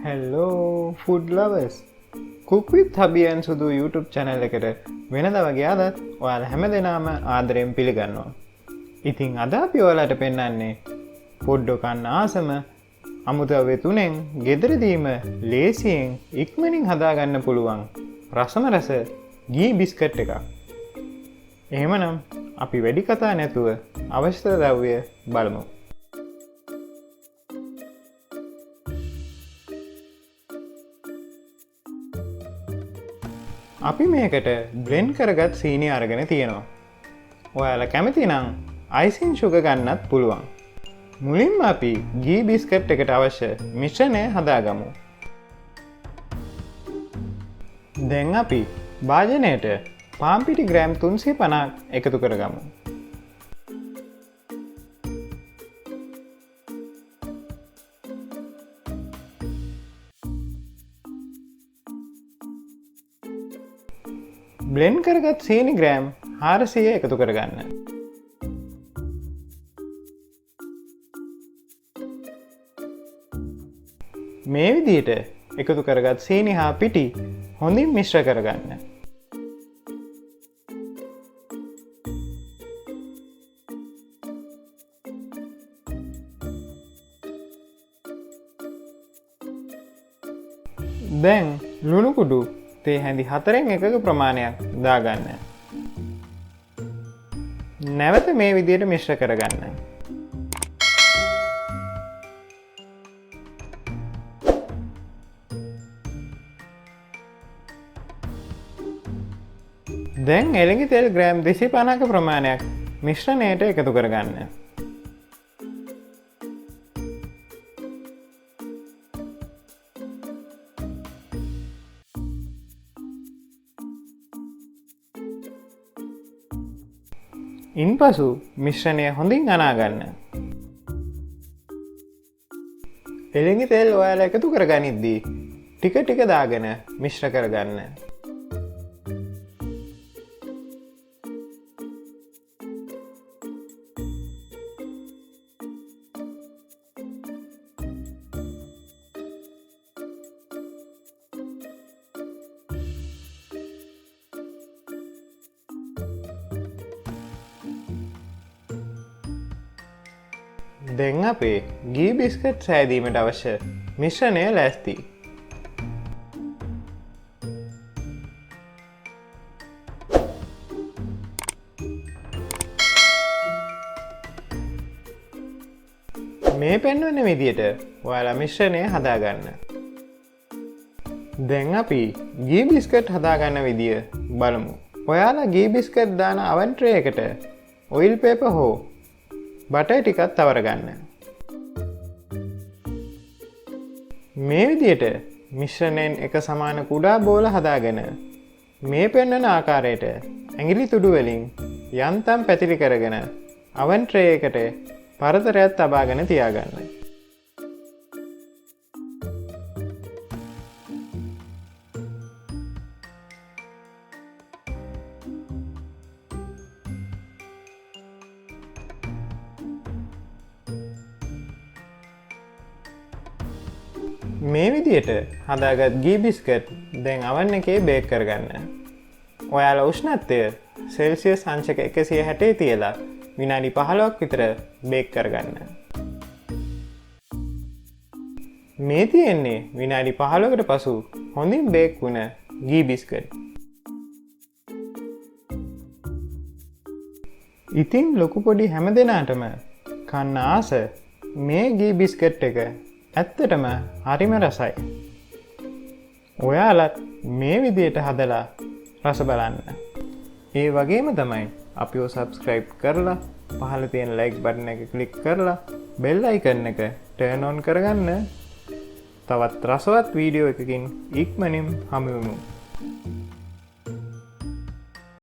Hello food lovers. Cook with Hubby and Sudu YouTube channel එකට වෙනදා වගේ ආදත් ඔයාලා හැමදෙනාම ආදරයෙන් පිළිගන්නවා. ඉතින් අද අපි ඔයාලට පෙන්නන්නේ පොඩ්ඩ කන්න ආසම අමුද්‍රව්‍ය තුනෙන් ගෙදරදීම ලේසියෙන් ඉක්මනින් හදාගන්න පුළුවන් රසම රස ගී බිස්කට් එකක්. එහෙමනම් අපි වැඩි කතා නැතුව අවශ්‍ය ද්‍රව්‍ය බලමු. අපි මේකට බ්ලෙන්ඩ් කරගත් සීනි අරගෙන තියෙනවා. ඔයාලා කැමති නම් අයිසින් සුගර් ගන්නත් පුළුවන්. මුලින්ම අපි ගී බිස්කට් එකට අවශ්‍ය මිශ්‍රණය හදාගමු. දැන් අපි භාජනයට පාන් පිටි ග්‍රෑම් 350ක් එකතු කරගමු. බ්ලෙන්ඩ් කරගත් සීනි ග්‍රෑම් 400 එකතු කරගන්න. මේ විදිහට එකතු කරගත් සීනි හා පිටි හොඳින් මිශ්‍ර කරගන්න. දැන් ලුණු කුඩු තේ හැඳි 4න් එකක ප්‍රමාණයක් දාගන්න. නැවත මේ විදිහට මිශ්‍ර කරගන්න. දැන් එළඟි තෙල් ග්‍රෑම් 250ක ප්‍රමාණයක් මිශ්‍රණයට එකතු කරගන්න. ඉන්පසු මිශ්‍රණය හොඳින් අනාගන්න. එළඟි තෙල් ඔයාලා එකතු කරගනිද්දී ටික ටික දාගෙන මිශ්‍ර කරගන්න. දැන් අපේ ගී බිස්කට් සෑදීමට අවශ්‍ය මිශ්‍රණය ලෑස්ති. මේ පෙන්වන විදියට ඔයාලා මිශ්‍රණය හදාගන්න. දැන් අපි ගී බිස්කට් හදාගන්න විදිය බලමු. ඔයාලා ගී බිස්කට් දාන oven tray එකට ඔයිල් පේපර් හෝ බටර් ටිකක් තවර ගන්න. මේ විදිහට මිශ්‍රණයෙන් එක සමාන කුඩා බෝල හදාගෙන මේ පෙන්වන ආකාරයට ඇඟිලි තුඩු වලින් යන්තම් පැතිරි කරගෙන oven tray එකට පරතරයක් තබාගෙන තියාගන්න. මේ විදියට හදාගත් ගී බිස්කට් දැන් oven එකේ බේක් කරගන්න. ඔයාලා උෂ්ණත්වය සෙල්සියස් අංශක 160 තියලා විනාඩි 15ක් විතර බේක් කරගන්න. මේ තියෙන්නේ විනාඩි 15කට පසු හොඳින් බේක් වුණ ගී බිස්කට්. ඉතින් ලොකු පොඩි හැමදෙනාටම කන්න ආස මේ ගී බිස්කට් එක ඇත්තටම හරිම රසයි. ඔයාලත් මේ විදියට හදලා රස බලන්න. ඒ වගේම තමයි අපිව සබ්ස්ක්‍රයිබ් කරලා පහළ තියෙන ලයික් බටන් එක ක්ලික් කරලා බෙල් අයිකන් එක ටර්න් ඔන් කරගන්න. තවත් රසවත් වීඩියෝ එකකින් ඉක්මනින් හමු වෙමු.